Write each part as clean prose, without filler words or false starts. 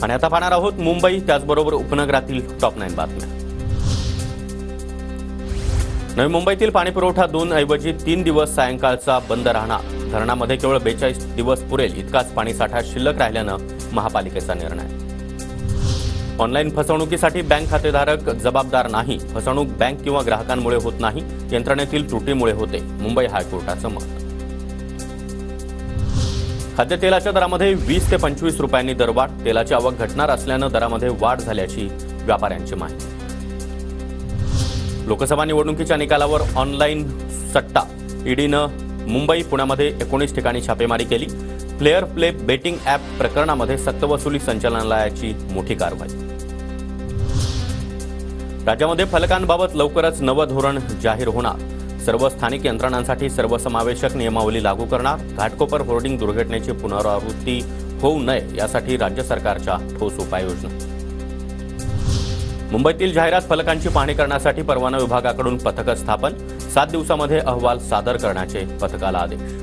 आणि आता पाहणार आहोत मुंबई त्याचबरोबर उपनगरातील टॉप 9 बातम्या। नवी मुंबईतील पाणीपुरवठा 2 ऐवजी 3 दिवस सायंकाळचा बंद राहणार। धरणामध्ये केवळ 42 दिवस पुरेल इतकाच पाणीसाठा शिल्लक राहिल्यानं महापालिकेचा निर्णय। ऑनलाईन फसवणुकीसाठी बँक खातेधारक जबाबदार नाही। फसवणूक बँक किंवा ग्राहकांमुळे होत नाही, यंत्रणेतील त्रुटीमुळे होते, मुंबई हायकोर्टाचं मत। खाद्यतेलाच्या दरामध्ये 20 ते 25 रुपयांनी दरवाढ। तेलाची आवक घटणार असल्यानं दरामध्ये वाढ झाल्याची व्यापाऱ्यांची माहिती। लोकसभा निवडणुकीच्या निकालावर ऑनलाईन सट्टा। ईडीनं मुंबई पुण्यामध्ये 19 ठिकाणी छापेमारी केली। प्लेयर प्ले बेटिंग ॲप प्रकरणामध्ये सक्तवसुली संचालनालयाची मोठी कारवाई। राज्यामध्ये फलकांबाबत लवकरच नवं धोरण जाहीर होणार। सर्व स्थानिक यंत्रणांसाठी सर्वसमावेशक नियमावली लागू करणार। घाटकोपर होर्डिंग दुर्घटनेची पुनरावृत्ती होऊ नये यासाठी राज्य सरकारच्या ठोस उपाययोजना। मुंबईतील जाहिरात फलकांची पाहणी करण्यासाठी परवाना विभागाकडून पथक स्थापन। 7 दिवसांमध्ये अहवाल सादर करण्याचे पथकाला आदेश।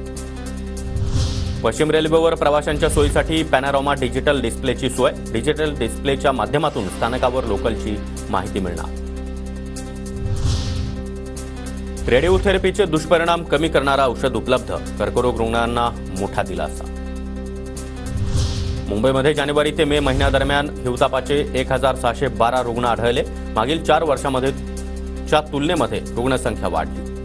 पश्चिम रेल्वेवर प्रवाशांच्या सोयीसाठी पॅनोरामा डिजिटल डिस्प्लेची सोय। डिजिटल डिस्प्लेच्या माध्यमातून स्थानकावर लोकलची माहिती मिळणार। रेडिओथेरपीचे दुष्परिणाम कमी करणारा औषध उपलब्ध। कर्करोग रुग्णांना मोठा दिलासा। मुंबईमध्ये जानेवारी ते मे महिन्यादरम्यान हिवतापाचे 1612 रुग्ण आढळले। मागील 4 वर्षांमध्ये तुलनेमध्ये रुग्णसंख्या वाढली।